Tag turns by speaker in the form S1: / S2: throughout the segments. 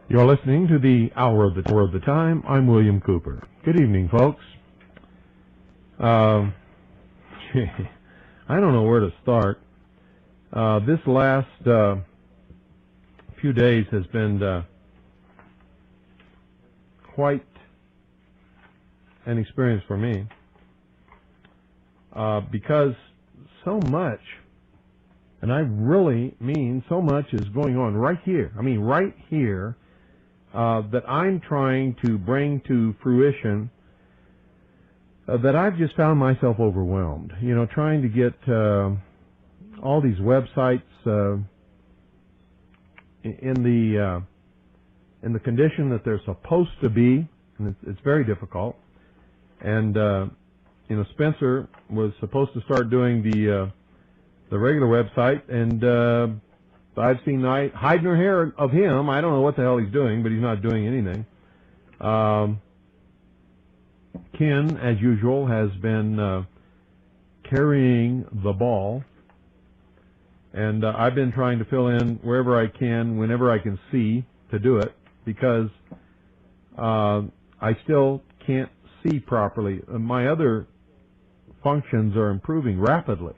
S1: You're listening to the Hour of the Time. I'm William Cooper. Good evening, folks. I don't know where to start. This last few days has been quite an experience for me because so much, and I really mean so much, is going on right here. I mean right here. That I'm trying to bring to fruition, that I've just found myself overwhelmed. You know, trying to get all these websites in the condition that they're supposed to be, and it's very difficult. And you know, Spencer was supposed to start doing the regular website, and I've seen hide nor hair of him. I don't know what the hell he's doing, but he's not doing anything. Ken, as usual, has been carrying the ball, and I've been trying to fill in wherever I can, whenever I can see, to do it, because I still can't see properly. My other functions are improving rapidly.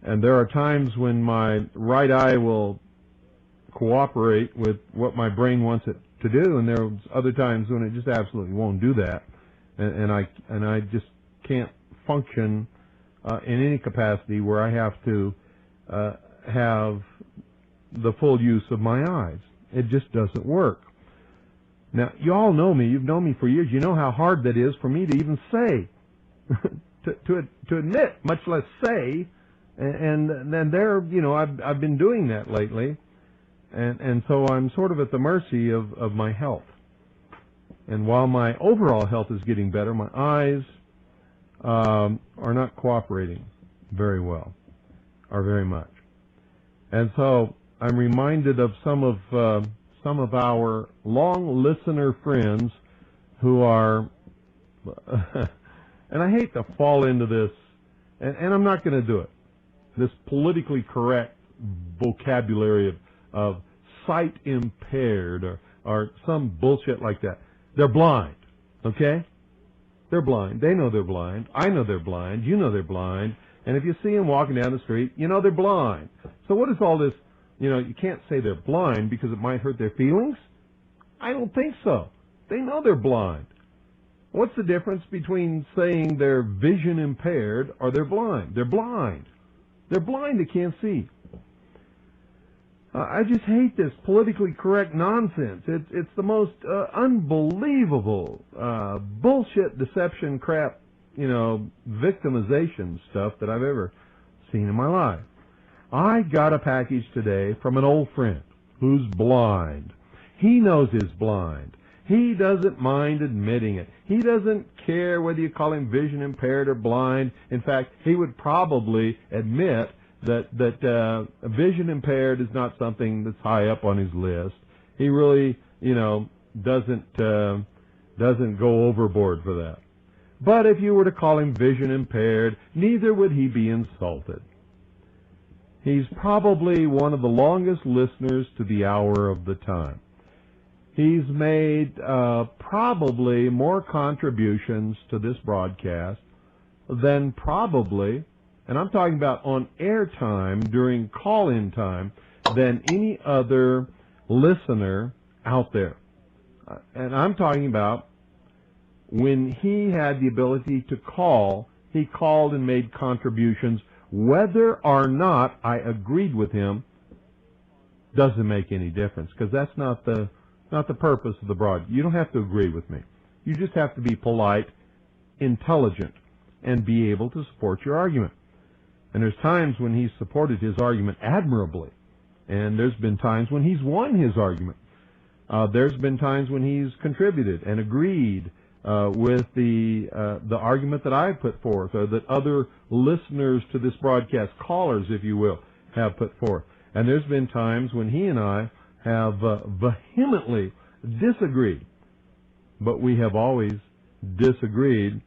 S1: And there are times when my right eye will cooperate with what my brain wants it to do, and there are other times when it just absolutely won't do that, and I just can't function in any capacity where I have to have the full use of my eyes. It just doesn't work. Now, you all know me. You've known me for years. You know how hard that is for me to even say, to admit, much less say. And then there, you know, I've been doing that lately, and so I'm sort of at the mercy of my health. And while my overall health is getting better, my eyes are not cooperating very well, or very much. And so I'm reminded of some of our long listener friends who are, and I hate to fall into this, and I'm not going to do it. This politically correct vocabulary of sight impaired or some bullshit like that. They're blind, okay? They're blind. They know they're blind. I know they're blind. You know they're blind. And if you see them walking down the street, you know they're blind. So what is all this? You know, you can't say they're blind because it might hurt their feelings. I don't think so. They know they're blind. What's the difference between saying they're vision impaired or they're blind? They're blind. They're blind, they can't see. I just hate this politically correct nonsense. It's the most unbelievable bullshit, deception, crap, you know, victimization stuff that I've ever seen in my life. I got a package today from an old friend who's blind. He knows he's blind. He doesn't mind admitting it. He doesn't care whether you call him vision impaired or blind. In fact, he would probably admit that vision impaired is not something that's high up on his list. He really, you know, doesn't go overboard for that. But if you were to call him vision impaired, neither would he be insulted. He's probably one of the longest listeners to the Hour of the Time. He's made probably more contributions to this broadcast than probably, and I'm talking about on air time during call-in time, than any other listener out there. And I'm talking about when he had the ability to call, he called and made contributions. Whether or not I agreed with him doesn't make any difference, because that's not the purpose of the broadcast. You don't have to agree with me. You just have to be polite, intelligent, and be able to support your argument. And there's times when he's supported his argument admirably, and there's been times when he's won his argument. There's been times when he's contributed and agreed with the argument that I put forth, or that other listeners to this broadcast, callers, if you will, have put forth. And there's been times when he and I have vehemently disagreed, but we have always disagreed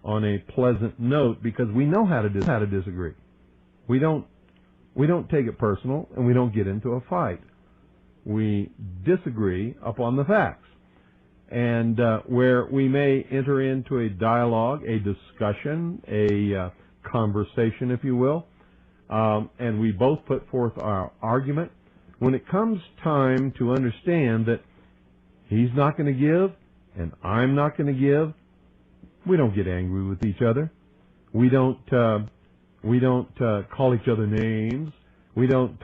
S1: on a pleasant note because we know how to disagree. We don't take it personal, and we don't get into a fight. we disagree upon the facts, and where we may enter into a dialogue, a discussion, a conversation, if you will, and we both put forth our argument. When it comes time to understand that he's not going to give and I'm not going to give, we don't get angry with each other. We don't call each other names. We don't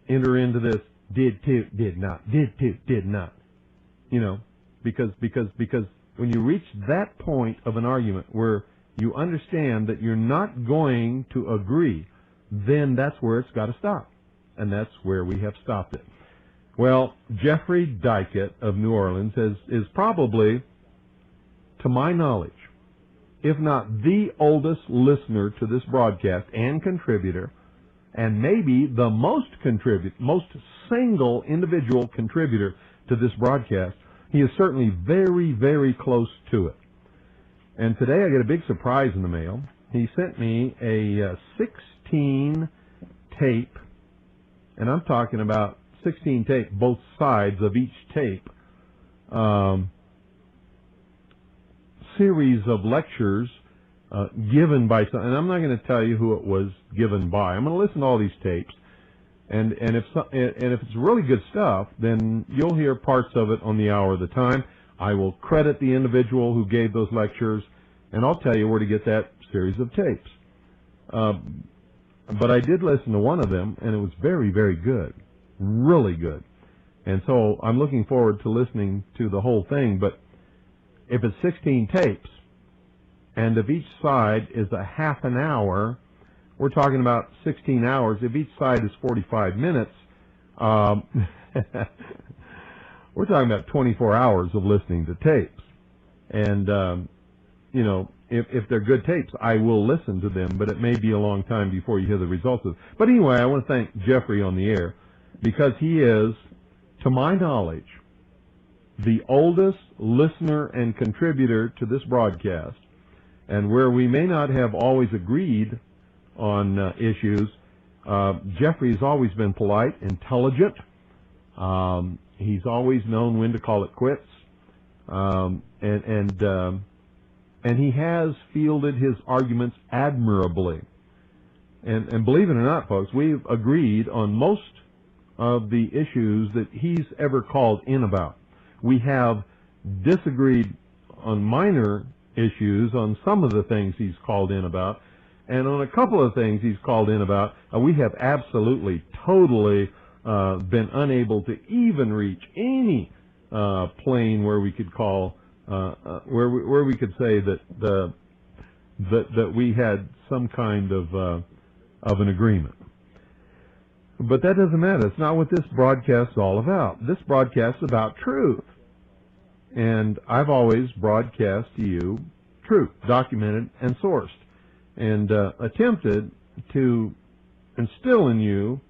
S1: enter into this did to, did not, did to, did not. You know, because when you reach that point of an argument where you understand that you're not going to agree, then that's where it's got to stop. And that's where we have stopped it. Well, Jeffrey Dykett of New Orleans is probably, to my knowledge, if not the oldest listener to this broadcast and contributor, and maybe the most single individual contributor to this broadcast. He is certainly very, very close to it. And today I get a big surprise in the mail. He sent me a 16 tape, and I'm talking about 16 tape, both sides of each tape, series of lectures given by some, and I'm not going to tell you who it was given by. I'm going to listen to all these tapes, and if it's really good stuff, then you'll hear parts of it on the hour of the time. I will credit the individual who gave those lectures, and I'll tell you where to get that series of tapes. But I did listen to one of them, and it was very, very good, really good. And so I'm looking forward to listening to the whole thing. But if it's 16 tapes, and if each side is a half an hour, we're talking about 16 hours. If each side is 45 minutes, we're talking about 24 hours of listening to tapes. And, you know, if they're good tapes, I will listen to them, but it may be a long time before you hear the results of it. But anyway, I want to thank Jeffrey on the air, because he is, to my knowledge, the oldest listener and contributor to this broadcast. And where we may not have always agreed on issues, Jeffrey's always been polite, intelligent. He's always known when to call it quits. And he has fielded his arguments admirably. And believe it or not, folks, we've agreed on most of the issues that he's ever called in about. We have disagreed on minor issues, on some of the things he's called in about, and on a couple of things he's called in about, we have absolutely, totally been unable to even reach any plane where we could call, where we could say that that we had some kind of an agreement. But that doesn't matter. It's not what this broadcast is all about. This broadcast is about truth. And I've always broadcast to you truth, documented and sourced, and attempted to instill in you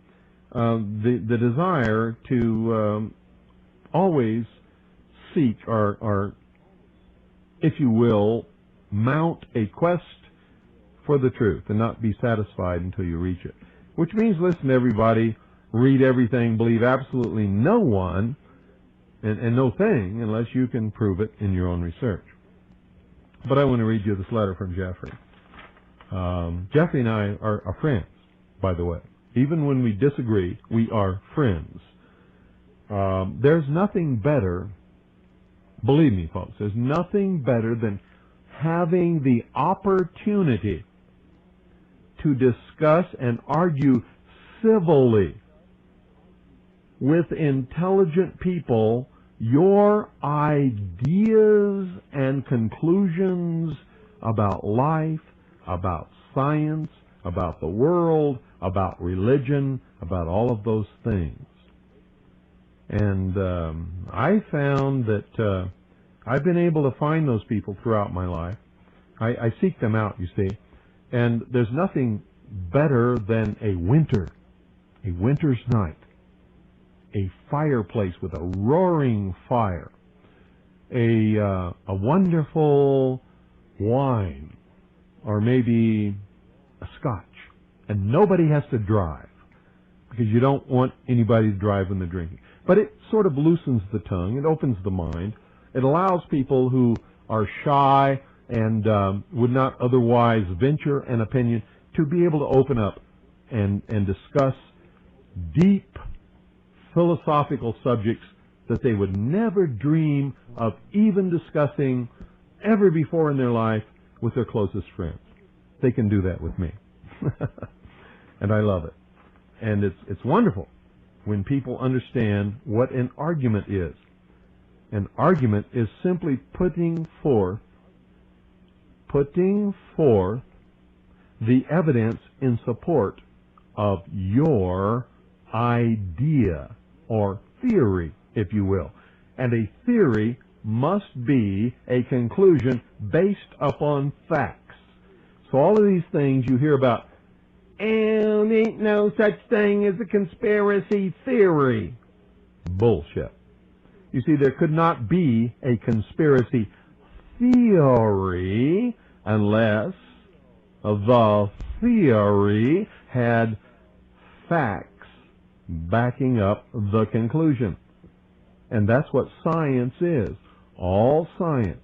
S1: the desire to always seek or, if you will, mount a quest for the truth and not be satisfied until you reach it. Which means listen to everybody, read everything, believe absolutely no one and no thing unless you can prove it in your own research. But I want to read you this letter from Jeffrey. Jeffrey and I are friends, by the way. Even when we disagree, we are friends. There's nothing better, believe me, folks, there's nothing better than having the opportunity to discuss and argue civilly with intelligent people your ideas and conclusions about life, about science, about the world, about religion, about all of those things. And I found that I've been able to find those people throughout my life. I seek them out, you see. And there's nothing better than a winter's night, a fireplace with a roaring fire, a wonderful wine, or maybe a scotch, and nobody has to drive. because you don't want anybody to drive when they're drinking. But it sort of loosens the tongue. It opens the mind. It allows people who are shy and would not otherwise venture an opinion to be able to open up and discuss deep philosophical subjects that they would never dream of even discussing ever before in their life with their closest friends. They can do that with me. And I love it. And it's wonderful when people understand what an argument is. An argument is simply putting forth the evidence in support of your idea or theory, if you will. And a theory must be a conclusion based upon facts. So all of these things you hear about, and ain't no such thing as a conspiracy theory. Bullshit. You see, there could not be a conspiracy theory unless the theory had facts backing up the conclusion. And that's what science is. All science,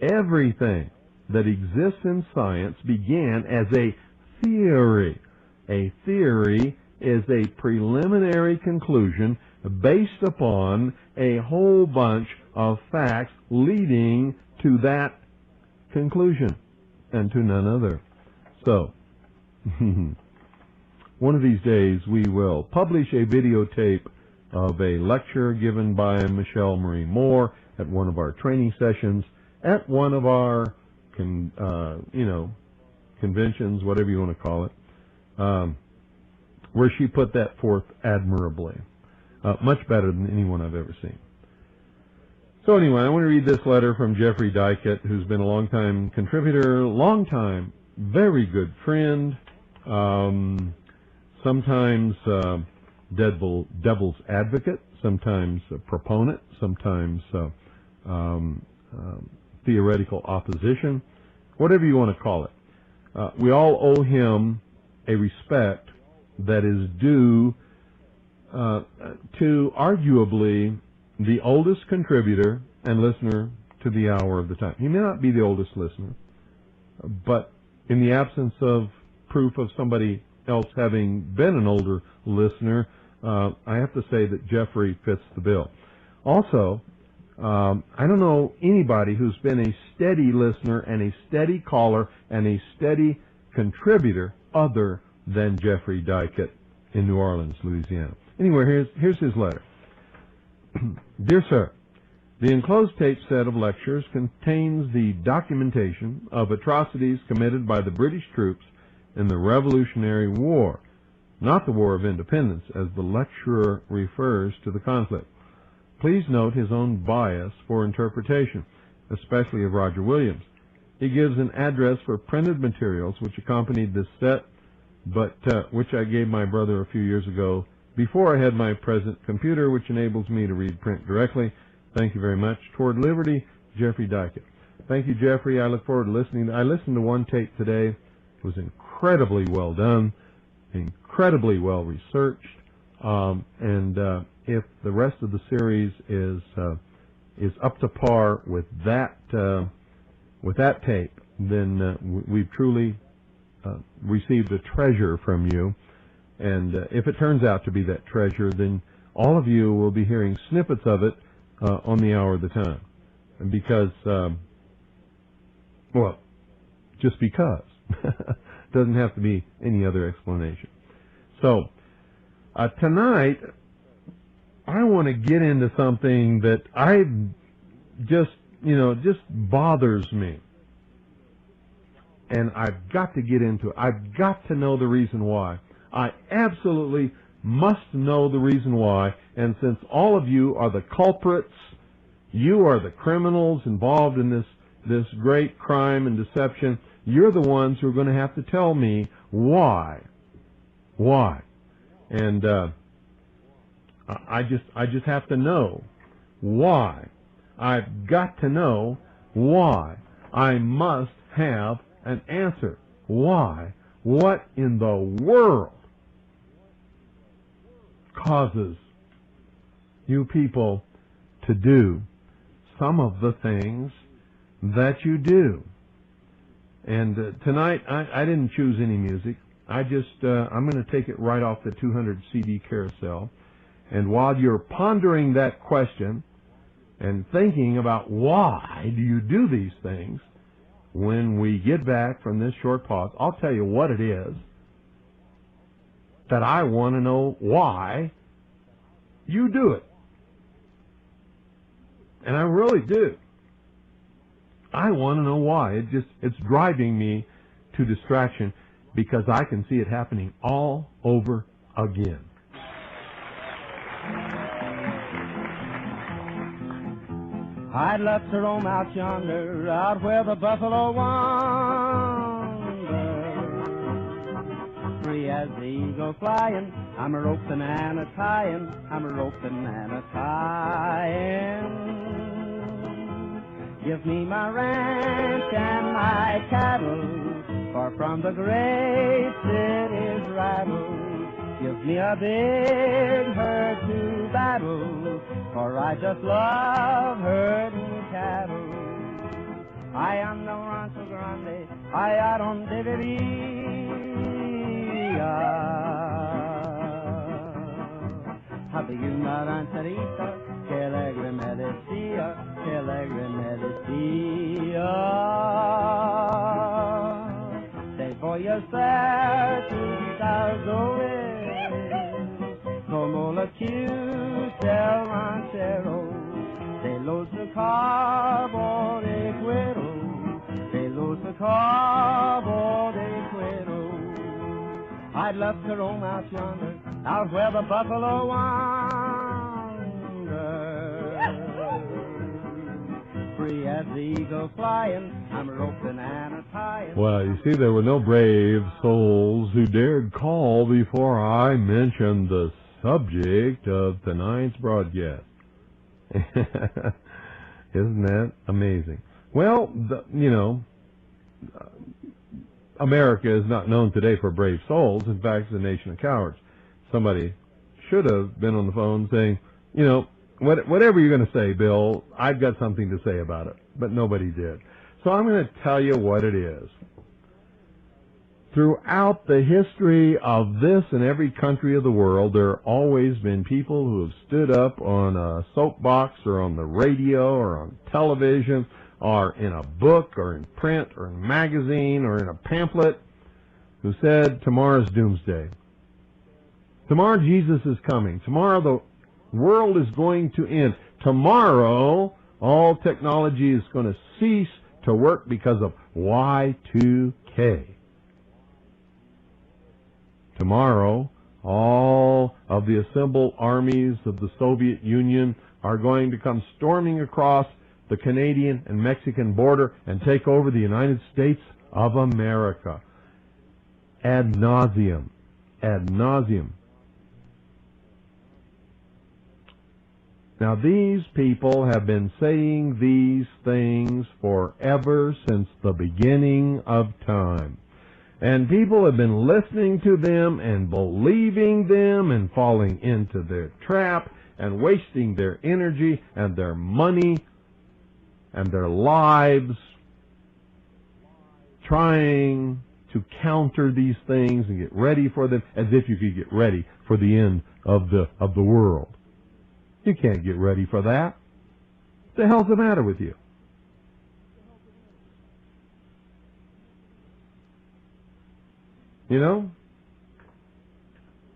S1: everything that exists in science began as a theory. A theory is a preliminary conclusion based upon a whole bunch of facts leading to that conclusion and to none other. So, one of these days we will publish a videotape of a lecture given by Michelle Marie Moore at one of our training sessions, at one of our conventions, whatever you want to call it, where she put that forth admirably. Much better than anyone I've ever seen. So anyway, I want to read this letter from Jeffrey Dykett, who's been a long-time contributor, long-time, very good friend, sometimes devil's advocate, sometimes a proponent, sometimes theoretical opposition, whatever you want to call it. We all owe him a respect that is due to arguably the oldest contributor and listener to the hour of the time. He may not be the oldest listener, but in the absence of proof of somebody else having been an older listener, I have to say that Jeffrey fits the bill. Also, I don't know anybody who's been a steady listener and a steady caller and a steady contributor other than Jeffrey Dykett in New Orleans, Louisiana. Anyway, here's his letter. Dear Sir, the enclosed tape set of lectures contains the documentation of atrocities committed by the British troops in the Revolutionary War, not the War of Independence, as the lecturer refers to the conflict. Please note his own bias for interpretation, especially of Roger Williams. He gives an address for printed materials which accompanied this set, but which I gave my brother a few years ago before I had my present computer, which enables me to read print directly. Thank you very much. Toward Liberty, Jeffrey Dykett. Thank you, Jeffrey. I look forward to listening. I listened to one tape today. It was incredibly well done, incredibly well researched, and if the rest of the series is up to par with that tape, then we've truly received a treasure from you. And if it turns out to be that treasure, then all of you will be hearing snippets of it on the hour of the time. And because, well, just because. Doesn't have to be any other explanation. So, tonight, I want to get into something that I just bothers me. And I've got to get into it. I've got to know the reason why. I absolutely must know the reason why. And since all of you are the culprits, you are the criminals involved in this great crime and deception, you're the ones who are going to have to tell me why. Why? And I just have to know why. I've got to know why. I must have an answer. Why? What in the world causes you people to do some of the things that you do. And tonight, I didn't choose any music. I'm going to take it right off the 200 CD carousel. And while you're pondering that question and thinking about why do you do these things, when we get back from this short pause, I'll tell you what it is that I want to know why you do it. And I really do. I want to know why. It's driving me to distraction because I can see it happening all over again.
S2: I'd love to roam out yonder, out where the buffalo wander. Free as the eagle flying, I'm a roping and a tying, I'm a roping and a tying. Give me my ranch and my cattle, far from the great city's rattle. Give me a big herd to battle, for I just love herding cattle. I am no rancho grande, I don't debería. Había una rancherita que alegre me decía, que alegre me decía. Te voy a hacer tus adores, como la quiere el ranchero, de los de cabo de cuero, de los de cabo de cuero. I'd love to roam out yonder, out where the buffalo wander. Free as the eagle flying, I'm roping and a tying.
S1: Well, you see, there were no brave souls who dared call before I mentioned the subject of tonight's broadcast. Isn't that amazing? Well, America is not known today for brave souls. In fact, it's a nation of cowards. Somebody should have been on the phone saying, whatever you're going to say, Bill, I've got something to say about it. But nobody did. So I'm going to tell you what it is. Throughout the history of this and every country of the world, there have always been people who have stood up on a soapbox or on the radio or on television or in a book or in print or in a magazine or in a pamphlet who said, tomorrow's doomsday. Tomorrow Jesus is coming. Tomorrow the world is going to end. Tomorrow all technology is going to cease to work because of Y2K. Tomorrow, all of the assembled armies of the Soviet Union are going to come storming across the Canadian and Mexican border and take over the United States of America. Ad nauseum. Ad nauseum. Now, these people have been saying these things forever since the beginning of time. And people have been listening to them and believing them and falling into their trap and wasting their energy and their money and their lives trying to counter these things and get ready for them, as if you could get ready for the end of the world. You can't get ready for that. What the hell's the matter with you?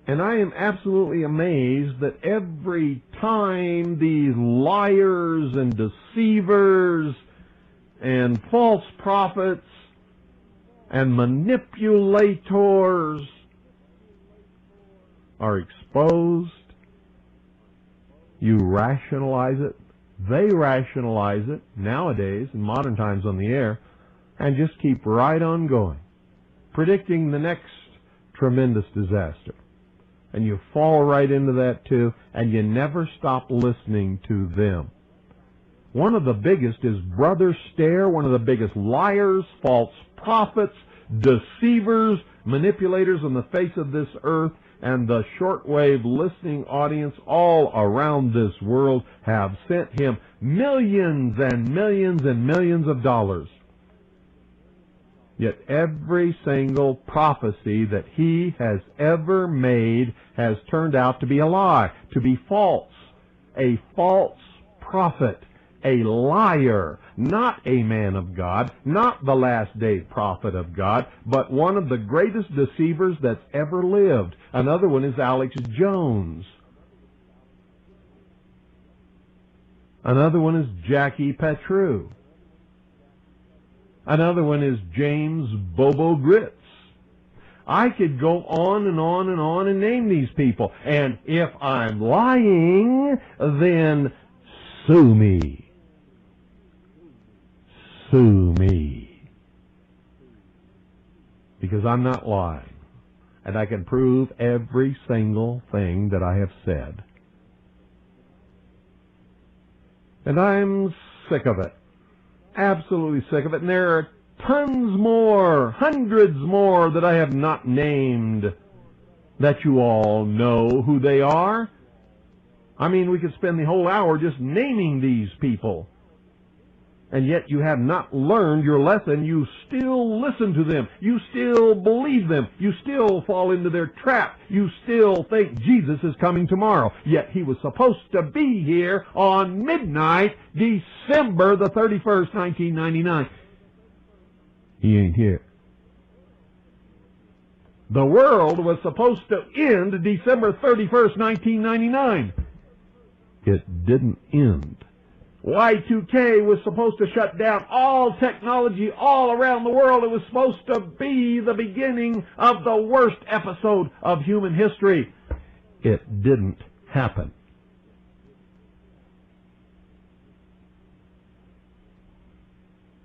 S1: And I am absolutely amazed that every time these liars and deceivers and false prophets and manipulators are exposed, you rationalize it. They rationalize it nowadays, in modern times on the air, and just keep right on going, predicting the next tremendous disaster. And you fall right into that too, and you never stop listening to them. One of the biggest is Brother Stare, one of the biggest liars, false prophets, deceivers, manipulators on the face of this earth, and the shortwave listening audience all around this world have sent him millions and millions and millions of dollars. Yet every single prophecy that he has ever made has turned out to be a lie, to be false. A false prophet, a liar, not a man of God, not the last day prophet of God, but one of the greatest deceivers that's ever lived. Another one is Alex Jones. Another one is Jackie Petru. Another one is James Bobo Grits. I could go on and on and on and name these people. And if I'm lying, then sue me. Sue me. Because I'm not lying. And I can prove every single thing that I have said. And I'm sick of it. Absolutely sick of it. And there are tons more, hundreds more that I have not named that you all know who they are. I mean, we could spend the whole hour just naming these people. And yet you have not learned your lesson. You still listen to them. You still believe them. You still fall into their trap. You still think Jesus is coming tomorrow. Yet he was supposed to be here on midnight, December the 31st, 1999. He ain't here. The world was supposed to end December 31st, 1999. It didn't end. Y2K was supposed to shut down all technology all around the world. It was supposed to be the beginning of the worst episode of human history. It didn't happen.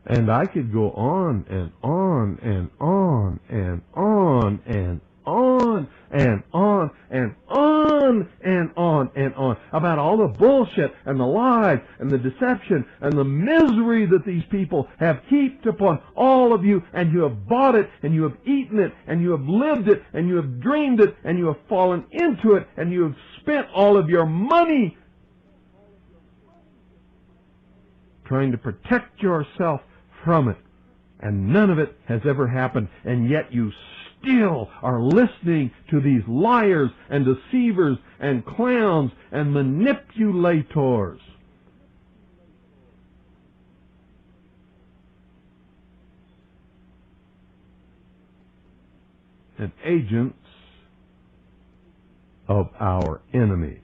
S1: And I could go on and on and on and on and on and on and on and on and on about all the bullshit and the lies and the deception and the misery that these people have heaped upon all of you, and you have bought it and you have eaten it and you have lived it and you have dreamed it and you have fallen into it and you have spent all of your money trying to protect yourself from it, and none of it has ever happened, and yet you still are listening to these liars and deceivers and clowns and manipulators. And agents of our enemies.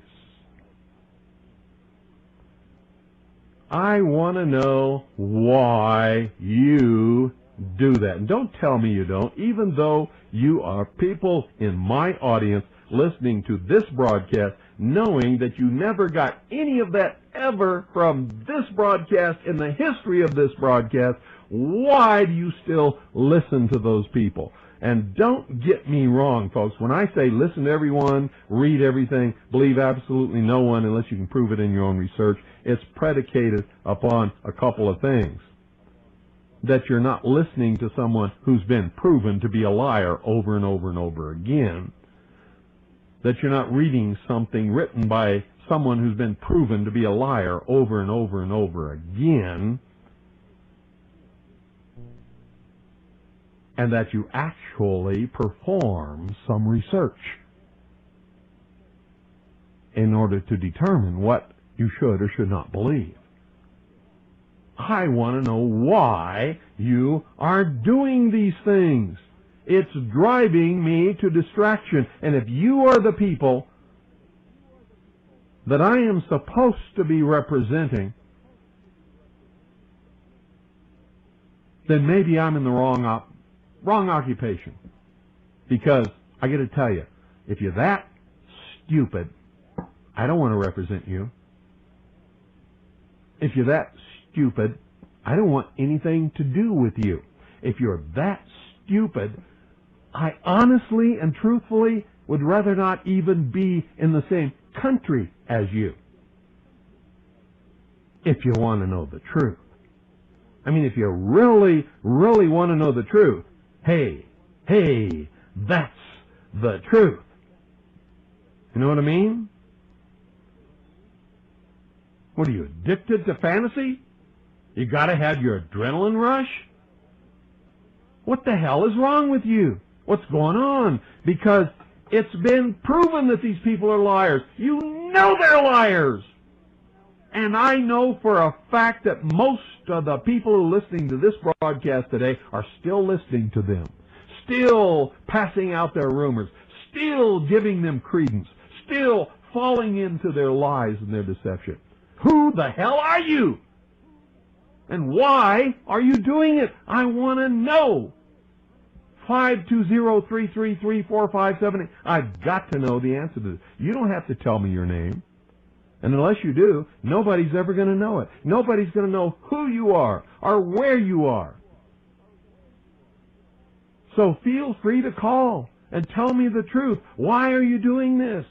S1: I want to know why you do that. And don't tell me you don't, even though you are people in my audience listening to this broadcast, knowing that you never got any of that ever from this broadcast in the history of this broadcast. Why do you still listen to those people? And don't get me wrong, folks. When I say listen to everyone, read everything, believe absolutely no one unless you can prove it in your own research, it's predicated upon a couple of things. That you're not listening to someone who's been proven to be a liar over and over and over again. That you're not reading something written by someone who's been proven to be a liar over and over and over again. And that you actually perform some research in order to determine what you should or should not believe. I want to know why you are doing these things. It's driving me to distraction. And if you are the people that I am supposed to be representing, then maybe I'm in the wrong occupation. Because I got to tell you, if you're that stupid, I don't want to represent you. If you're that stupid, I don't want anything to do with you. If you're that stupid, I honestly and truthfully would rather not even be in the same country as you. If you want to know the truth. I mean, if you really, really want to know the truth, hey, that's the truth. You know what I mean? What are you, addicted to fantasy? You gotta have your adrenaline rush? What the hell is wrong with you? What's going on? Because it's been proven that these people are liars. You know they're liars! And I know for a fact that most of the people who are listening to this broadcast today are still listening to them, still passing out their rumors, still giving them credence, still falling into their lies and their deception. Who the hell are you? And why are you doing it? I want to know. 520-333-4578. I've got to know the answer to this. You don't have to tell me your name. And unless you do, nobody's ever going to know it. Nobody's going to know who you are or where you are. So feel free to call and tell me the truth. Why are you doing this?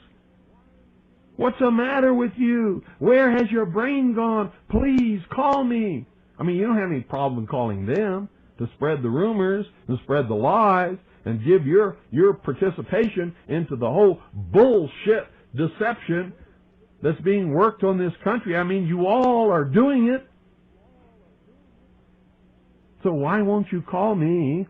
S1: What's the matter with you? Where has your brain gone? Please call me. I mean, you don't have any problem calling them to spread the rumors and spread the lies and give your participation into the whole bullshit deception that's being worked on this country. I mean, you all are doing it. So why won't you call me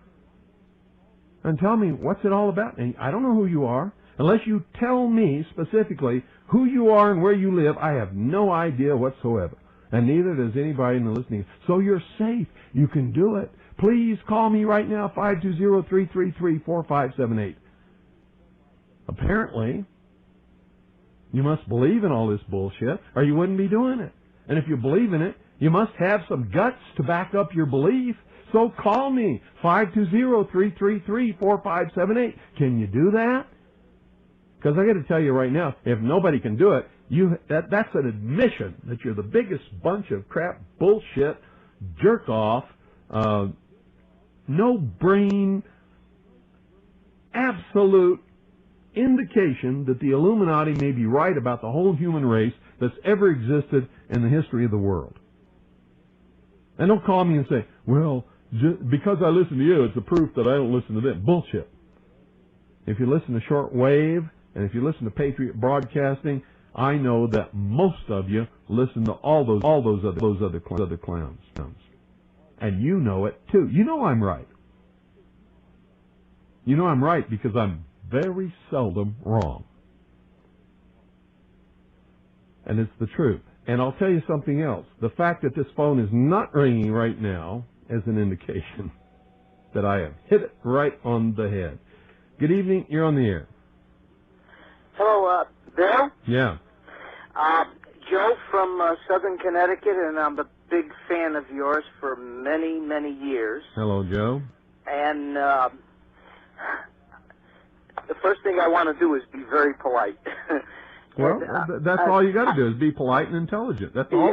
S1: and tell me what's it all about? And I don't know who you are. Unless you tell me specifically who you are and where you live, I have no idea whatsoever. And neither does anybody in the listening. So you're safe. You can do it. Please call me right now, 520-333-4578. Apparently, you must believe in all this bullshit, or you wouldn't be doing it. And if you believe in it, you must have some guts to back up your belief. So call me, 520-333-4578. Can you do that? Because I got to tell you right now, if nobody can do it, that's an admission that you're the biggest bunch of crap, bullshit, jerk off, no brain, absolute indication that the Illuminati may be right about the whole human race that's ever existed in the history of the world. And don't call me and say, well, because I listen to you, it's a proof that I don't listen to them. Bullshit. If you listen to shortwave, and if you listen to Patriot Broadcasting, I know that most of you listen to all those other clowns. And you know it too. You know I'm right. You know I'm right because I'm very seldom wrong. And it's the truth. And I'll tell you something else. The fact that this phone is not ringing right now is an indication that I have hit it right on the head. Good evening. You're on the air.
S3: Hello, Bill?
S1: Yeah.
S3: Joe from Southern Connecticut, and I'm a big fan of yours for many, many years.
S1: Hello, Joe.
S3: And the first thing I want to do is be very polite.
S1: Well, that's all you got to do is be polite and intelligent. That's all.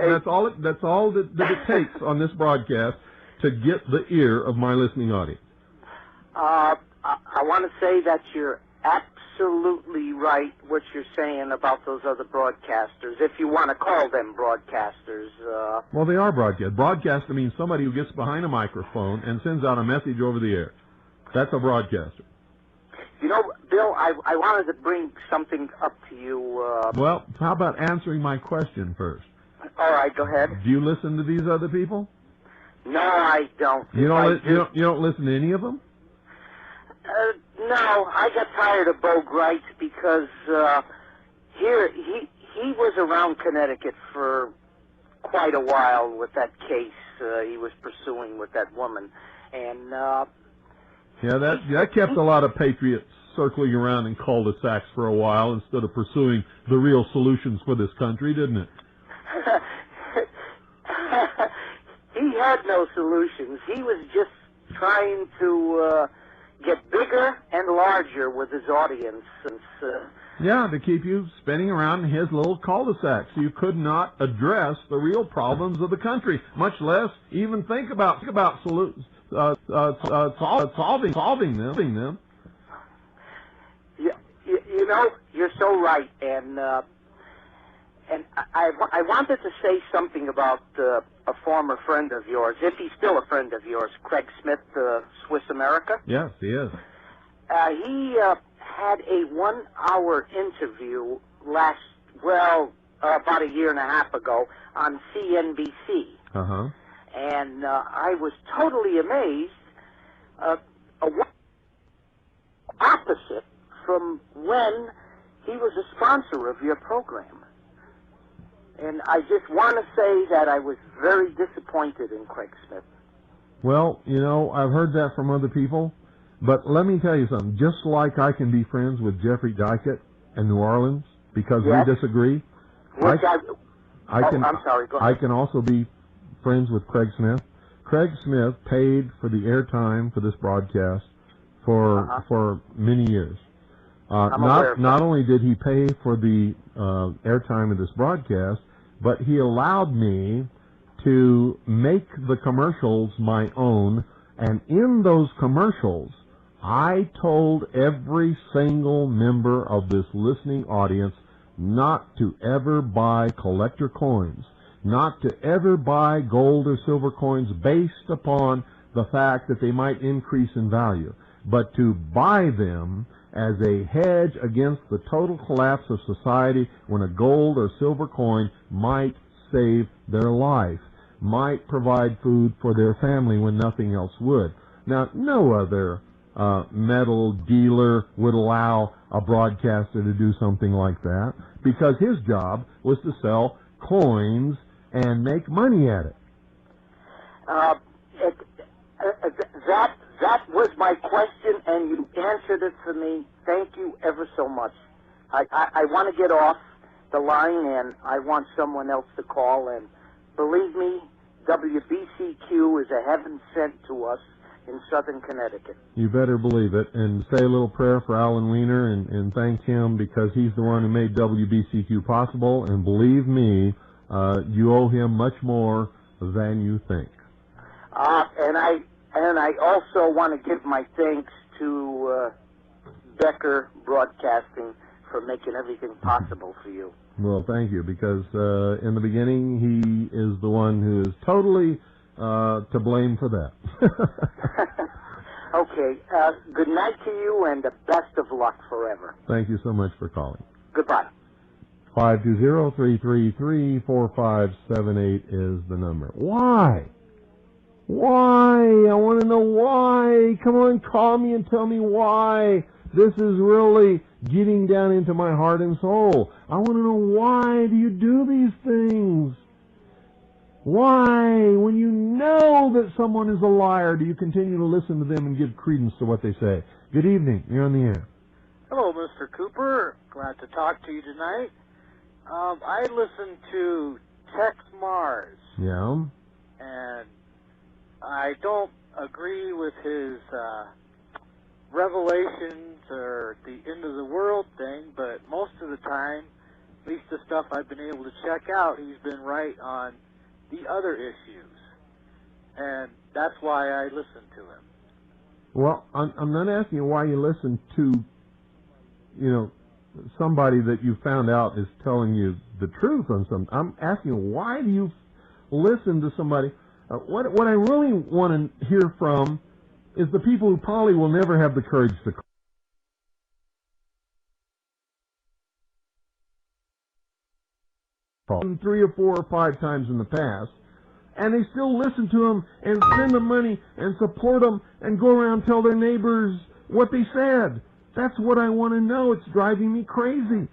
S1: That's all that it takes on this broadcast to get the ear of my listening audience.
S3: I want to say that you're absolutely right what you're saying about those other broadcasters, if you want to call them broadcasters.
S1: Well, they are broadcast. Broadcaster means somebody who gets behind a microphone and sends out a message over the air. That's a broadcaster.
S3: You know, Bill, I wanted to bring something up to you.
S1: Well, how about answering my question first?
S3: All right, go ahead.
S1: Do you listen to these other people?
S3: No, I don't.
S1: You don't listen to any of them?
S3: No, I got tired of Bo Greitz because here he was around Connecticut for quite a while with that case he was pursuing with that woman, and
S1: yeah, that kept a lot of patriots circling around in cul-de-sacs for a while instead of pursuing the real solutions for this country, didn't it?
S3: He had no solutions. He was just trying to get bigger and larger with his audience.
S1: Yeah, to keep you spinning around in his little cul-de-sac, so you could not address the real problems of the country, much less even think about solving them.
S3: Yeah, you know, you're so right, and I wanted to say something about a former friend of yours, if he's still a friend of yours, Craig Smith, Swiss America.
S1: Yes, he is.
S3: He had a 1-hour interview about a year and a half ago on CNBC.
S1: Uh-huh.
S3: And I was totally amazed. Opposite from when he was a sponsor of your program. And I just want to say that I was very disappointed in Craig Smith.
S1: Well, you know, I've heard that from other people, but let me tell you something. Just like I can be friends with Jeffrey Dykett in New Orleans because
S3: Yes.
S1: we disagree,
S3: I'm sorry, go ahead.
S1: I can also be friends with Craig Smith. Craig Smith paid for the airtime for this broadcast for many years. Not only did he pay for the airtime of this broadcast, but he allowed me to make the commercials my own, and in those commercials, I told every single member of this listening audience not to ever buy collector coins, not to ever buy gold or silver coins based upon the fact that they might increase in value, but to buy them as a hedge against the total collapse of society when a gold or silver coin might save their life, might provide food for their family when nothing else would. Now, no other metal dealer would allow a broadcaster to do something like that because his job was to sell coins and make money at it.
S3: That was my question, and you answered it for me. Thank you ever so much. I want to get off the line, and I want someone else to call. And believe me, WBCQ is a heaven sent to us in Southern Connecticut.
S1: You better believe it, and say a little prayer for Alan Weiner and thank him because he's the one who made WBCQ possible, and believe me, you owe him much more than you think.
S3: And I also want to give my thanks to Becker Broadcasting for making everything possible for you.
S1: Well, thank you, because in the beginning, he is the one who is totally to blame for that.
S3: Okay. Good night to you, and the best of luck forever.
S1: Thank you so much for calling.
S3: Goodbye.
S1: 520-333-4578 is the number. Why? Why? I want to know why. Come on, call me and tell me why. This is really getting down into my heart and soul. I want to know why do you do these things? Why, when you know that someone is a liar, do you continue to listen to them and give credence to what they say? Good evening. You're on the air.
S4: Hello, Mr. Cooper. Glad to talk to you tonight. I listened to Tex Mars.
S1: Yeah?
S4: And I don't agree with his revelations or the end of the world thing, but most of the time, at least the stuff I've been able to check out, he's been right on the other issues. And that's why I listen to him.
S1: Well, I'm not asking you why you listen to, somebody that you found out is telling you the truth on something. I'm asking you, why do you listen to somebody? What I really want to hear from is the people who probably will never have the courage to call 3 or 4 or 5 times in the past, and they still listen to them and send them money and support them and go around and tell their neighbors what they said. That's what I want to know. It's driving me crazy.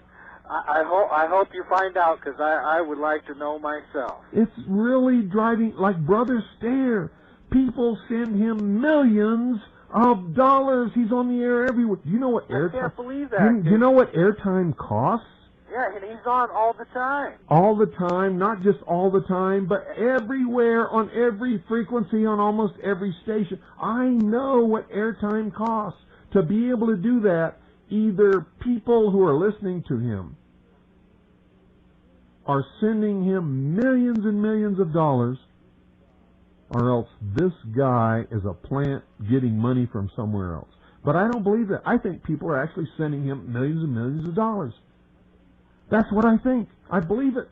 S4: I hope you find out, because I would like to know myself.
S1: It's really driving, like Brother Stare. People send him millions of dollars. He's on the air everywhere. Do you know what airtime?
S4: I can't believe that.
S1: You know what airtime costs?
S4: Yeah, and he's on all the time.
S1: All the time, not just all the time, but everywhere, on every frequency, on almost every station. I know what airtime costs. To be able to do that, either people who are listening to him are sending him millions and millions of dollars, or else this guy is a plant getting money from somewhere else. But I don't believe that. I think people are actually sending him millions and millions of dollars. That's what I think. I believe it.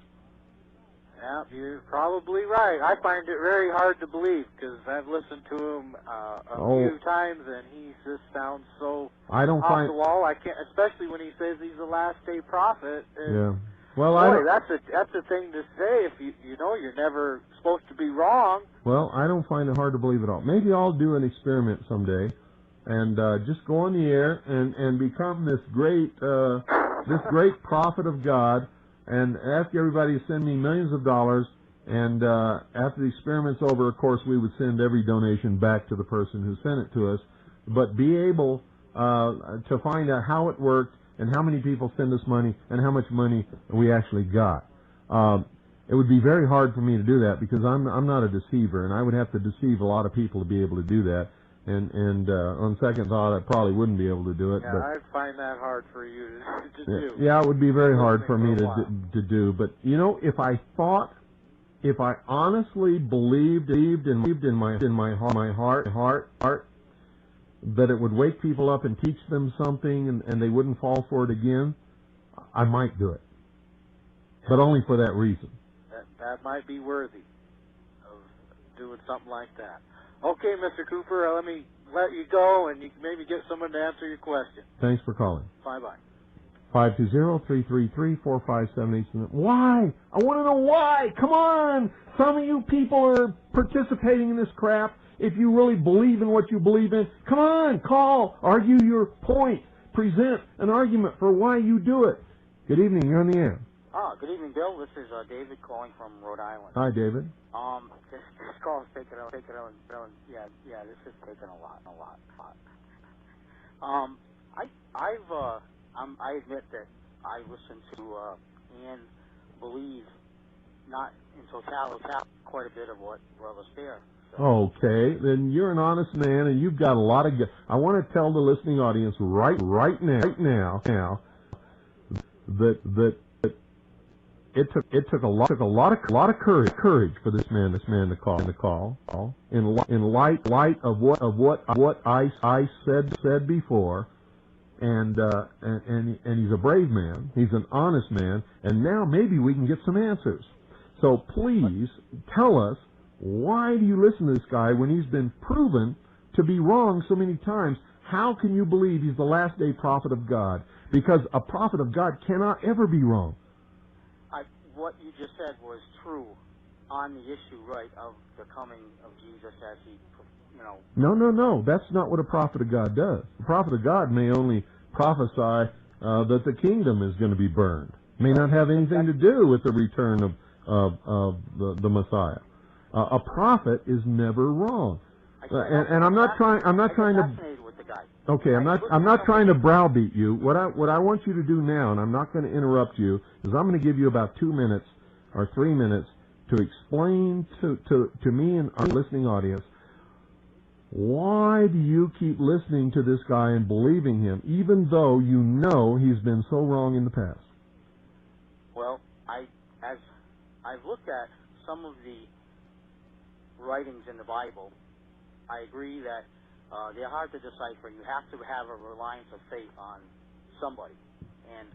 S4: Yeah, you're probably right. I find it very hard to believe because I've listened to him a few times, and he just sounds so off the wall. I can't, especially when he says he's the last day prophet.
S1: Yeah. Well,
S4: boy, that's a thing to say if you know you're never supposed to be wrong.
S1: Well, I don't find it hard to believe at all. Maybe I'll do an experiment someday, and just go on the air and become this great prophet of God, and ask everybody to send me millions of dollars. And after the experiment's over, of course, we would send every donation back to the person who sent it to us. But be able to find out how it worked and how many people send us money and how much money we actually got. It would be very hard for me to do that because I'm not a deceiver, and I would have to deceive a lot of people to be able to do that. And on second thought, I probably wouldn't be able to do it.
S4: Yeah,
S1: but
S4: I find that hard for you to do.
S1: Yeah, it would be very hard for me to do. But you know, if I honestly believed in my heart that it would wake people up and teach them something, and they wouldn't fall for it again, I might do it. But only for that reason.
S4: That might be worthy of doing something like that. Okay, Mr. Cooper, let me let you go, and you can maybe get someone to answer your question.
S1: Thanks for calling.
S4: Bye-bye.
S1: 520-333-4578. Why? I want to know why. Come on. Some of you people are participating in this crap. If you really believe in what you believe in, come on, call, argue your point, present an argument for why you do it. Good evening. You're on the air.
S5: Good evening, Bill. This is David calling from Rhode Island.
S1: Hi, David.
S5: This call is taking this is taking a lot. I admit that I listen to and believe not in totality quite a bit of what Brother Stair said.
S1: Okay, then you're an honest man, and you've got a lot of. I want to tell the listening audience right now that it took a lot of courage for this man to call in light of what I said before, and he's a brave man, he's an honest man, and now maybe we can get some answers. So please tell us, why do you listen to this guy when he's been proven to be wrong so many times? How can you believe he's the last day prophet of God? Because a prophet of God cannot ever be wrong.
S5: What you just said was true on the issue, right, of the coming of Jesus as he, you know.
S1: No. That's not what a prophet of God does. A prophet of God may only prophesy that the kingdom is going to be burned. May not have anything to do with the return of the Messiah. A prophet is never wrong. And I'm not trying to. Okay, I'm not trying to browbeat you. What I want you to do now, and I'm not going to interrupt you, is I'm going to give you about 2 minutes or 3 minutes to explain to me and our listening audience, why do you keep listening to this guy and believing him, even though you know he's been so wrong in the past?
S5: Well, as I've looked at some of the writings in the Bible, I agree that they're hard to decipher. You have to have a reliance of faith on somebody, and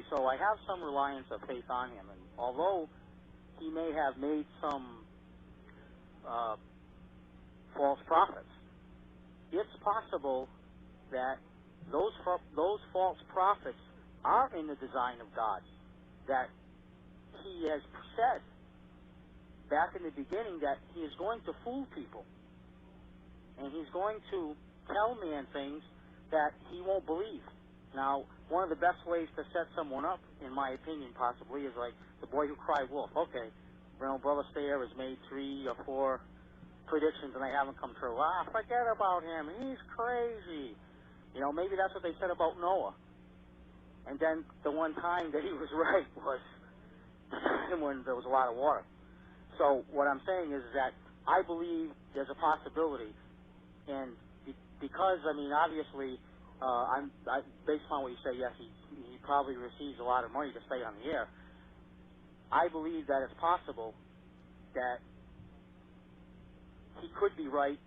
S5: so I have some reliance of faith on him. And although he may have made some false prophets, it's possible that those false prophets are in the design of God. That he has said back in the beginning that he is going to fool people. And he's going to tell man things that he won't believe. Now, one of the best ways to set someone up, in my opinion, possibly, is like the boy who cried wolf. Okay, Brother Stair has made 3 or 4 predictions and they haven't come true. Forget about him. He's crazy. You know, maybe that's what they said about Noah. And then the one time that he was right was when there was a lot of water. So what I'm saying is that I believe there's a possibility. And because, I mean, obviously, based on what you say, yes, he probably receives a lot of money to stay on the air. I believe that it's possible that he could be right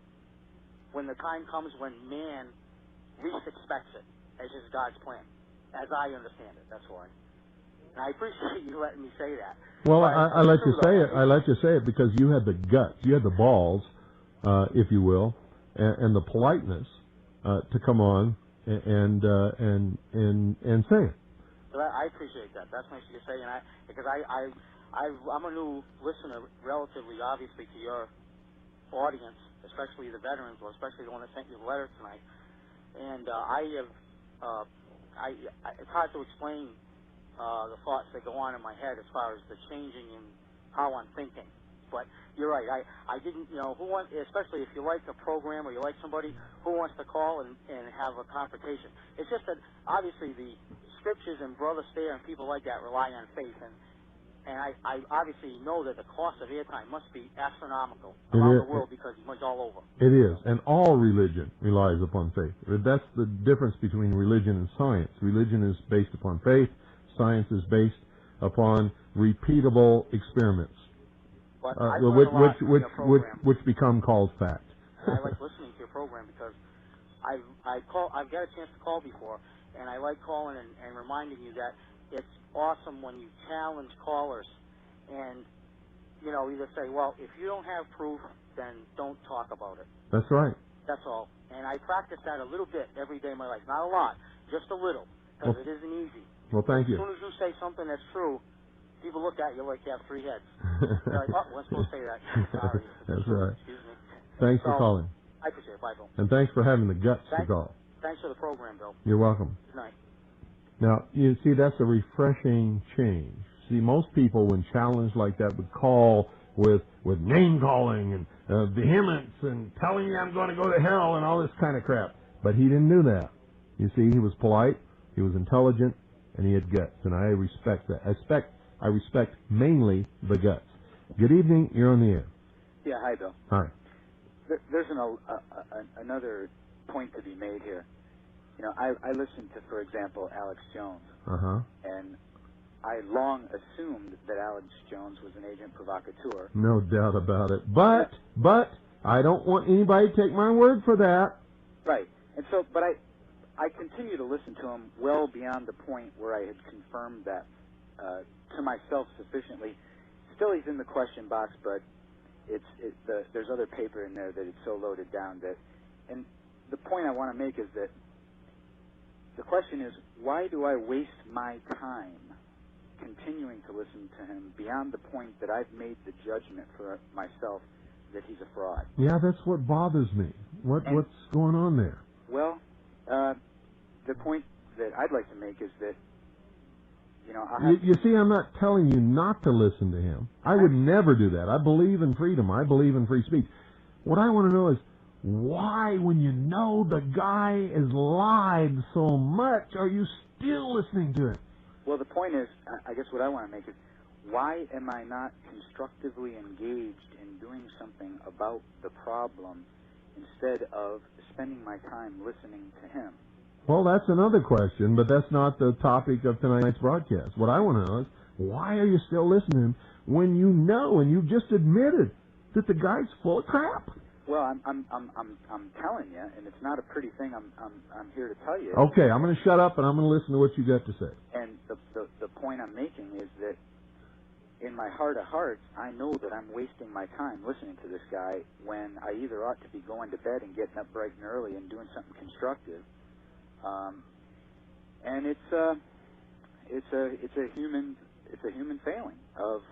S5: when the time comes when man least expects it, as is God's plan, as I understand it. That's why. And I appreciate you letting me say that.
S1: Well,
S5: But
S1: I let
S5: it's
S1: you
S5: true,
S1: say
S5: though.
S1: it. I let you say it because you had the guts, you had the balls, if you will, and the politeness to come on and say it.
S5: So I appreciate that. That's nice of you to say, and because I'm a new listener, relatively, obviously, to your audience, especially the veterans, or especially the one that sent you the letter tonight. And it's hard to explain the thoughts that go on in my head as far as the changing in how I'm thinking. But you're right. I didn't, who wants, especially if you like a program or you like somebody, who wants to call and have a confrontation? It's just that obviously the scriptures and Brother Stair and people like that rely on faith, and I obviously know that the cost of airtime must be astronomical around the world because it's all over.
S1: It is, and all religion relies upon faith. That's the difference between religion and science. Religion is based upon faith. Science is based upon repeatable experiments, which become called fact.
S5: And I like listening to your program because I've got a chance to call before, and I like calling and reminding you that it's awesome when you challenge callers and, either say, well, if you don't have proof, then don't talk about it.
S1: That's right.
S5: That's all. And I practice that a little bit every day of my life. Not a lot, just a little, because it isn't easy.
S1: Well, thank you.
S5: As soon as you say something that's true, people look at you like you have three heads. They're like, oh, we're supposed to say that. Sorry.
S1: That's right.
S5: Excuse me.
S1: Thanks for calling.
S5: I appreciate it. Bye, Bill.
S1: And thanks for having the guts to call.
S5: Thanks for the program, Bill.
S1: You're welcome.
S5: Good night.
S1: Now, you see, that's a refreshing change. See, most people, when challenged like that, would call with name-calling and vehemence and telling you I'm going to go to hell and all this kind of crap. But he didn't do that. You see, he was polite, he was intelligent, and he had guts, and I respect that. I respect mainly the guts. Good evening. You're on the air.
S6: Yeah, hi, Bill.
S1: Hi.
S6: There's another point to be made here. I listened to, for example, Alex Jones, and I long assumed that Alex Jones was an agent provocateur.
S1: No doubt about it. But I don't want anybody to take my word for that.
S6: Right. And so, but I continue to listen to him well beyond the point where I had confirmed that to myself sufficiently. Still, he's in the question box, but there's other paper in there that it's so loaded down that. And the point I want to make is that the question is, why do I waste my time continuing to listen to him beyond the point that I've made the judgment for myself that he's a fraud?
S1: Yeah, that's what bothers me. What's going on there?
S6: Well, the point that I'd like to make is that,
S1: you see, I'm not telling you not to listen to him. I would never do that. I believe in freedom. I believe in free speech. What I want to know is, why, when you know the guy has lied so much, are you still listening to him?
S6: Well, the point is, I guess what I want to make is, why am I not constructively engaged in doing something about the problem instead of spending my time listening to him?
S1: Well, that's another question, but that's not the topic of tonight's broadcast. What I want to know is, why are you still listening to him when you know and you've just admitted that the guy's full of crap?
S6: Well, I'm telling you, and it's not a pretty thing. I'm here to tell you.
S1: Okay, I'm going to shut up and I'm going to listen to what you got to say.
S6: And the point I'm making is that in my heart of hearts, I know that I'm wasting my time listening to this guy when I either ought to be going to bed and getting up bright and early and doing something constructive. And it's a human failing of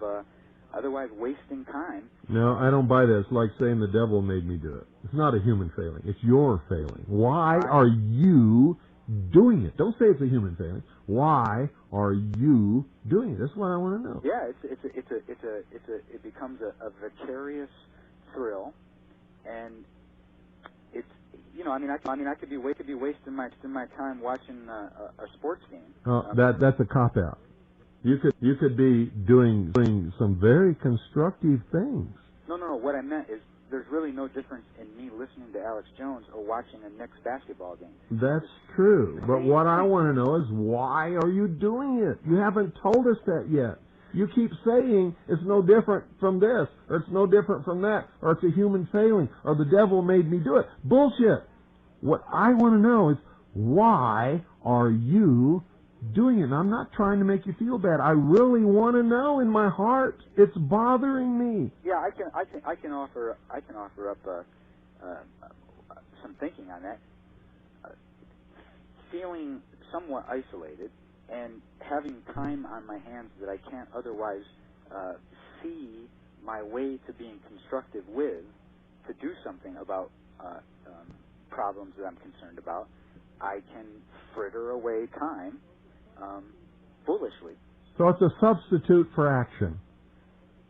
S6: otherwise wasting time.
S1: No, I don't buy that. It's like saying the devil made me do it. It's not a human failing. It's your failing. Why are you doing it? Don't say it's a human failing. Why are you doing it? That's what I want to know.
S6: Yeah, it becomes a vicarious thrill, and it's I could be wasting my time watching a sports game.
S1: That's a cop out. You could be doing some very constructive things.
S6: No. What I meant is there's really no difference in me listening to Alex Jones or watching a Knicks basketball game.
S1: That's true. But what I want to know is, why are you doing it? You haven't told us that yet. You keep saying it's no different from this, or it's no different from that, or it's a human failing, or the devil made me do it. Bullshit. What I want to know is, why are you doing it. And I'm not trying to make you feel bad. I really want to know in my heart. It's bothering me.
S6: Yeah, I can offer up some thinking on that. Feeling somewhat isolated and having time on my hands that I can't otherwise see my way to being constructive with, to do something about problems that I'm concerned about, I can fritter away time foolishly.
S1: So it's a substitute for action.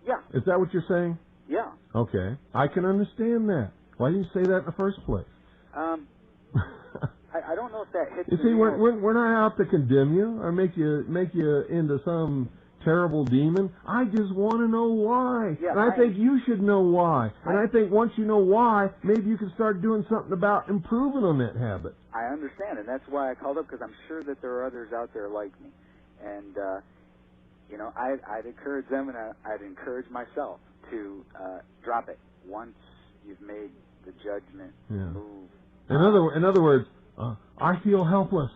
S6: Yeah.
S1: Is that what you're saying?
S6: Yeah.
S1: Okay. I can understand that. Why didn't you say that in the first place?
S6: I don't know if that hits
S1: You see, we're not out to condemn you or make you into some terrible demon. I just want to know why.
S6: Yeah,
S1: and I think you should know why. And I think once you know why, maybe you can start doing something about improving on that habit.
S6: I understand, and that's why I called up, because I'm sure that there are others out there like me. And, you know, I'd encourage them, and I'd encourage myself to drop it once you've made the judgment move.
S1: In other words, I feel helpless.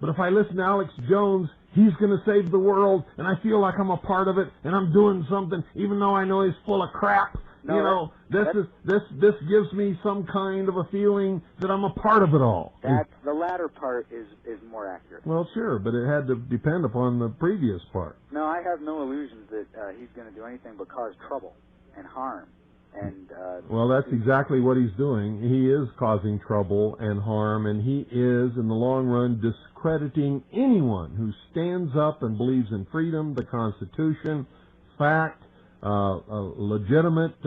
S1: But if I listen to Alex Jones, he's going to save the world, and I feel like I'm a part of it, and I'm doing something, even though I know he's full of crap.
S6: No,
S1: you know, this gives me some kind of a feeling that I'm a part of it all.
S6: The latter part is more accurate.
S1: Well, sure, but it had to depend upon the previous part.
S6: No, I have no illusions that he's going to do anything but cause trouble and harm. And
S1: well, that's exactly what he's doing. He is causing trouble and harm, and he is, in the long run, discrediting anyone who stands up and believes in freedom, the Constitution, fact, legitimate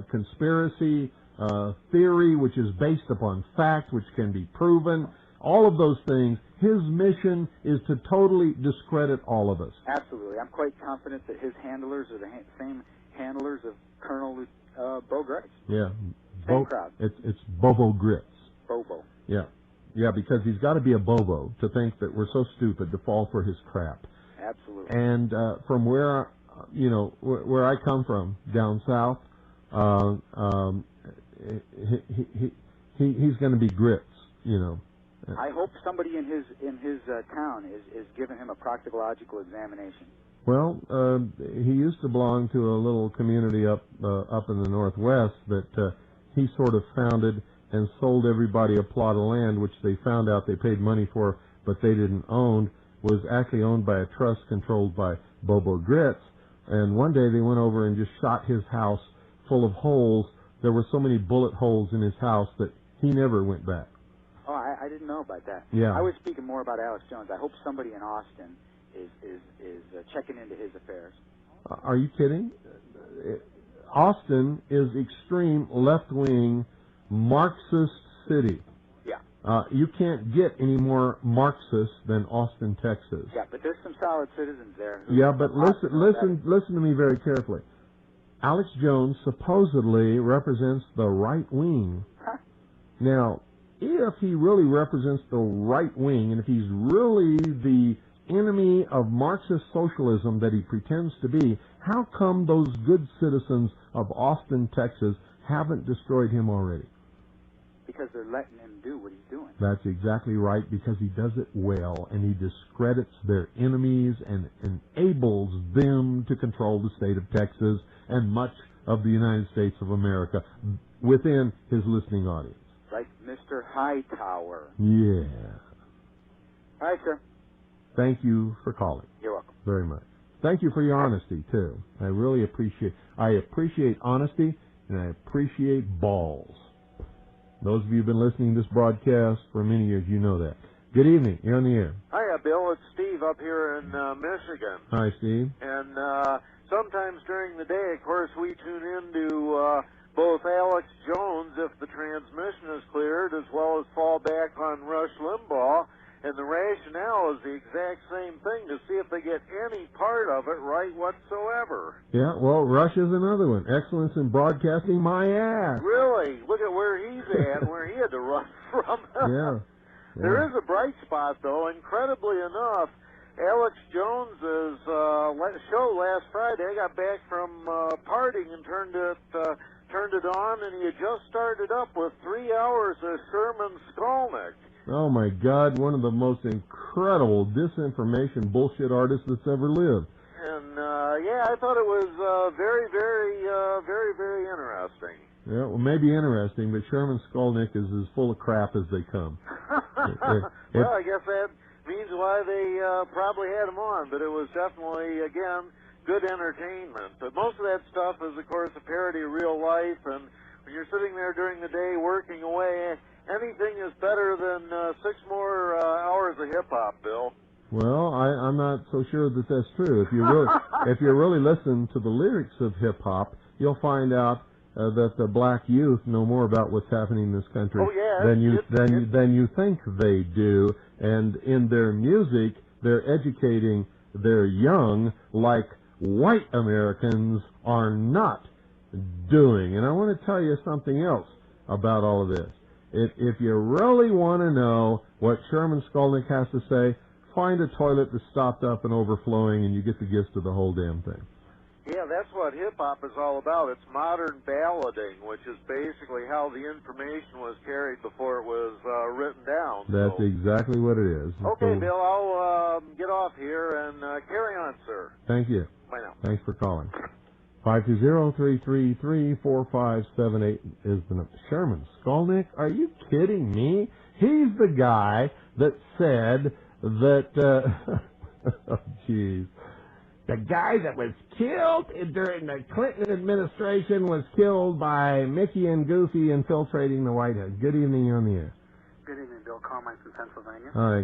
S1: conspiracy theory, which is based upon fact, which can be proven. All of those things. His mission is to totally discredit all of us.
S6: Absolutely. I'm quite confident that his handlers are the same handlers of Colonel Bo Grits.
S1: Yeah.
S6: Same crowd.
S1: It's Bobo Grits.
S6: Bobo.
S1: Yeah. Yeah, because he's got to be a bobo to think that we're so stupid to fall for his crap.
S6: Absolutely.
S1: And from where, where I come from, down south, he's going to be Grits,
S6: I hope somebody in his town is giving him a proctological examination.
S1: Well, he used to belong to a little community up in the Northwest that he sort of founded and sold everybody a plot of land, which they found out they paid money for, but they didn't own, was actually owned by a trust controlled by Bobo Grits. And one day they went over and just shot his house full of holes. There were so many bullet holes in his house that he never went back.
S6: Oh, I didn't know about that.
S1: Yeah.
S6: I was speaking more about Alex Jones. I hope somebody in Austin is checking into his affairs.
S1: Are you kidding? Austin is extreme left-wing Marxist city.
S6: Yeah.
S1: You can't get any more Marxist than Austin, Texas.
S6: Yeah, but there's some solid citizens there.
S1: Yeah, but listen to me very carefully. Alex Jones supposedly represents the right wing.
S6: Huh?
S1: Now, if he really represents the right wing, and if he's really the enemy of Marxist socialism that he pretends to be, how come those good citizens of Austin, Texas, haven't destroyed him already?
S6: Because they're letting him do what he's doing.
S1: That's exactly right, because he does it well, and he discredits their enemies and enables them to control the state of Texas and much of the United States of America within his listening audience.
S6: Like Mr. Hightower.
S1: Yeah.
S6: All right, sir.
S1: Thank you for calling.
S6: You're welcome.
S1: Very much. Thank you for your honesty, too. I really appreciate honesty, and I appreciate balls. Those of you who have been listening to this broadcast for many years, you know that. Good evening. You're on the air.
S7: Hiya, Bill. It's Steve up here in Michigan.
S1: Hi, Steve.
S7: And sometimes during the day, of course, we tune into both Alex Jones, if the transmission is cleared, as well as fall back on Rush Limbaugh. And the rationale is the exact same thing, to see if they get any part of it right whatsoever.
S1: Yeah, well, Rush is another one. Excellence in broadcasting, my ass.
S7: Really? Look at where he's at and where he had to run from.
S1: Yeah.
S7: There is a bright spot, though. Incredibly enough, Alex Jones's show last Friday, I got back from partying and turned it on, and he had just started up with 3 hours of Sherman Skolnick.
S1: Oh my God, one of the most incredible disinformation bullshit artists that's ever lived.
S7: And yeah, I thought it was very, very interesting.
S1: Yeah, well, maybe interesting, but Sherman Skolnick is as full of crap as they come.
S7: Well, I guess that means why they probably had him on, but it was definitely, again, good entertainment. But most of that stuff is, of course, a parody of real life, and when you're sitting there during the day working away, anything is better than 6 more hours of hip-hop, Bill.
S1: Well, I'm not so sure that that's true. If you really listen to the lyrics of hip-hop, you'll find out that the black youth know more about what's happening in this country than you think they do. And in their music, they're educating their young like white Americans are not doing. And I want to tell you something else about all of this. If you really want to know what Sherman Skolnick has to say, find a toilet that's stopped up and overflowing, and you get the gist of the whole damn thing.
S7: Yeah, that's what hip-hop is all about. It's modern ballading, which is basically how the information was carried before it was written down.
S1: That's exactly what it is.
S7: Okay, Bill, I'll get off here and carry on, sir.
S1: Thank you.
S7: Bye now.
S1: Thanks for calling. 520-333-4578 is the number. Sherman Skolnick? Are you kidding me? He's the guy that said that, oh, jeez. The guy that was killed during the Clinton administration was killed by Mickey and Goofy infiltrating the White House. Good evening, you're on the air.
S8: Good evening, Bill Carmine from Pennsylvania.
S1: Hi,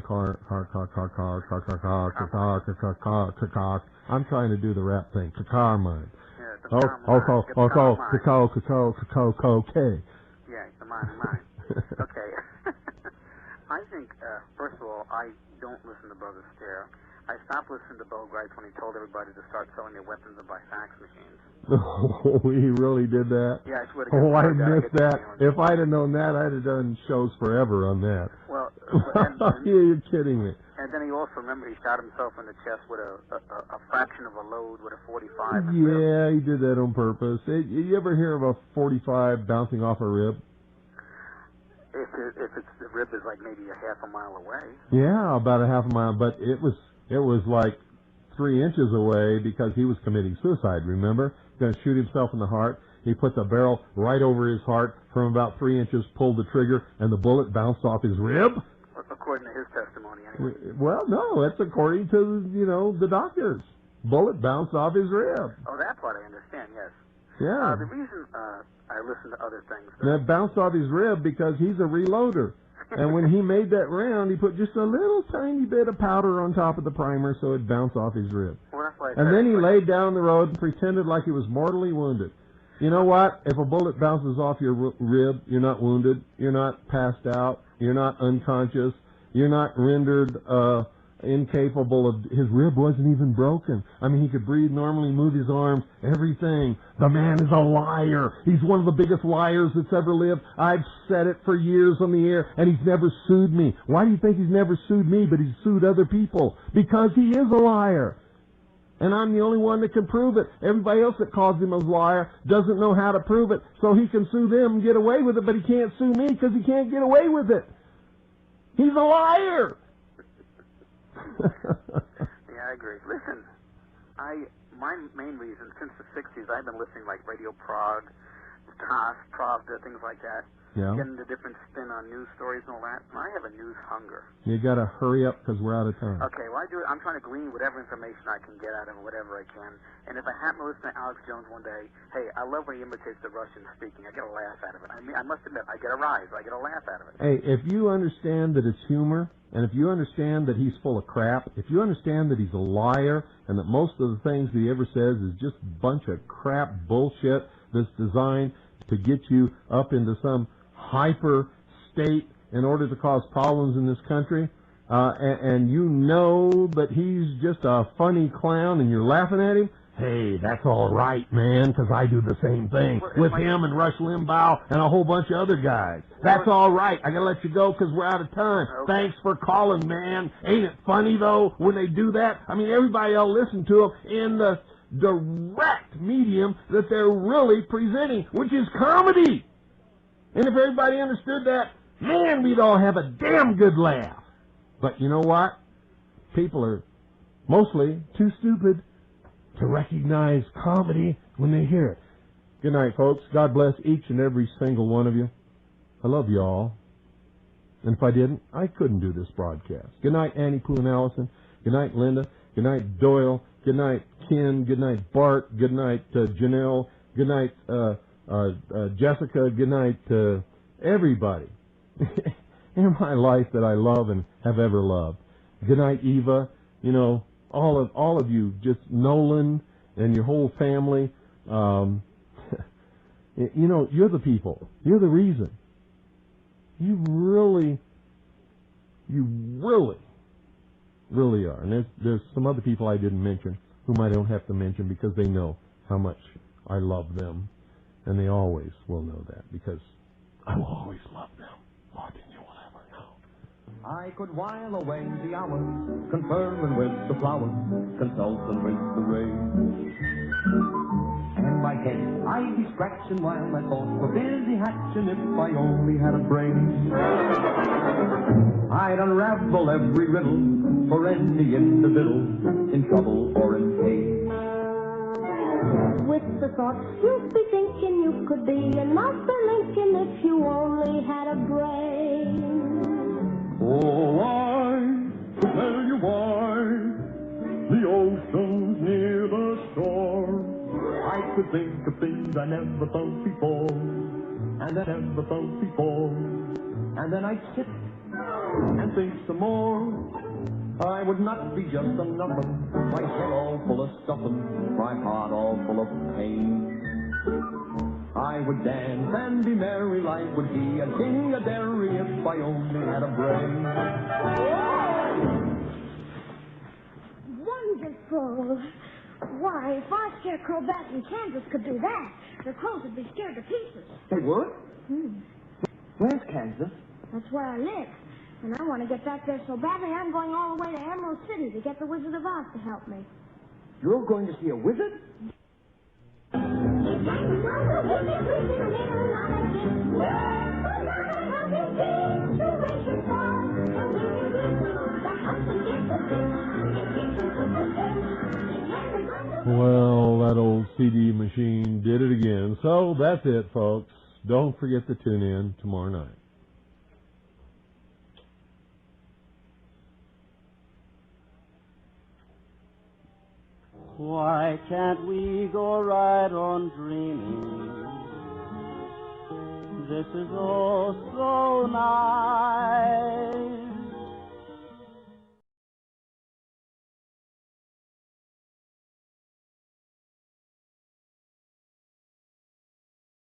S1: I'm trying to do the rap thing. Carmine.
S8: Yeah, the
S1: okay.
S8: Yeah, the mine. Okay. I think, first of all, I don't listen to Brother Stare. I stopped listening to Bo Gripe when he told everybody to start selling their weapons and buy fax machines.
S1: Oh, he really did that?
S8: Yeah, I swear to God.
S1: Oh, I missed that. If I'd have known that, I'd have done shows forever on that.
S8: Well,
S1: you're kidding me.
S8: And then he also, remember, he shot himself in the chest with a fraction of a load with a 45.
S1: Yeah, he did that on purpose. You ever hear of a 45 bouncing off a rib?
S8: If the rib is like maybe a half a mile away.
S1: Yeah, about a half a mile, but it was like 3 inches away because he was committing suicide, remember? Going to shoot himself in the heart. He put the barrel right over his heart from about 3 inches, pulled the trigger, and the bullet bounced off his rib?
S8: According to his testimony, anyway.
S1: Well, no, it's according to, the doctors. Bullet bounced off his rib.
S8: Oh, that part I understand, yes.
S1: Yeah.
S8: The reason I listen to other things...
S1: That bounced off his rib because he's a reloader. And when he made that round, he put just a little tiny bit of powder on top of the primer so it bounced off his rib.
S8: Well, that's why
S1: and then he laid down the road and pretended like he was mortally wounded. You know what? If a bullet bounces off your rib, you're not wounded, you're not passed out, you're not unconscious, you're not rendered incapable of... His rib wasn't even broken. I mean, he could breathe normally, move his arms, everything. The man is a liar. He's one of the biggest liars that's ever lived. I've said it for years on the air, and he's never sued me. Why do you think he's never sued me, but he's sued other people? Because he is a liar. And I'm the only one that can prove it. Everybody else that calls him a liar doesn't know how to prove it, so he can sue them and get away with it, but he can't sue me because he can't get away with it. He's a liar.
S8: Yeah, I agree. Listen, my main reason, since the 60s, I've been listening like Radio Prague, TASS, Pravda, things like that.
S1: Yeah.
S8: Getting the different spin on news stories and all that. I have a news hunger.
S1: You got to hurry up because we're out of time.
S8: Okay, well, I'm trying to glean whatever information I can get out of it, whatever I can. And if I happen to listen to Alex Jones one day, hey, I love when he imitates the Russian speaking. I get a laugh out of it. I mean, I must admit, I get a rise. I get a laugh out of it.
S1: Hey, if you understand that it's humor, and if you understand that he's full of crap, if you understand that he's a liar, and that most of the things that he ever says is just a bunch of crap bullshit that's designed to get you up into some hyper state in order to cause problems in this country, and you know that he's just a funny clown and you're laughing at him, hey, that's all right, man, because I do the same thing with him and Rush Limbaugh and a whole bunch of other guys. That's all right. I got to let you go because we're out of time.
S8: Okay.
S1: Thanks for calling, man. Ain't it funny, though, when they do that? I mean, everybody will listen to them in the direct medium that they're really presenting, which is comedy. And if everybody understood that, man, we'd all have a damn good laugh. But you know what? People are mostly too stupid to recognize comedy when they hear it. Good night, folks. God bless each and every single one of you. I love you all. And if I didn't, I couldn't do this broadcast. Good night, Annie, Pooh, and Allison. Good night, Linda. Good night, Doyle. Good night, Ken. Good night, Bart. Good night, Janelle. Good night, Jessica. Good night, everybody in my life that I love and have ever loved. Good night, Eva. You know, all of you, just Nolan and your whole family. You know, you're the people. You're the reason. You really are. And there's some other people I didn't mention whom I don't have to mention because they know how much I love them. And they always will know that because I will always love them more than you will ever know.
S9: I could while away the hours, conferring with the flowers, consulting with the rain. And my head I'd be scratching while my thoughts were busy hatching if I only had a brain. I'd unravel every riddle for any individual in trouble or in pain.
S10: With the thoughts you'd be thinking you could be another Lincoln if you only had a brain.
S9: Oh, I could tell you why the ocean's near the shore. I could think of things I never thought before, and I never thought before. And then I'd sit and think some more. I would not be just a number, my head all full of stuffing, my heart all full of pain. I would dance and be merry, life would be a ding-a-dairy if I only had a brain.
S10: Wonderful. Why, if our scarecrow bat in Kansas could do that, the crows would be scared to pieces.
S9: They would? Where's Kansas?
S10: That's where I live. And I want to get back there so badly I'm going all the way to Emerald City to get the Wizard of Oz to help me.
S9: You're going to see a wizard?
S1: Well, that old CD machine did it again. So that's it, folks. Don't forget to tune in tomorrow night.
S2: Why can't we go right on dreaming? This is oh so nice.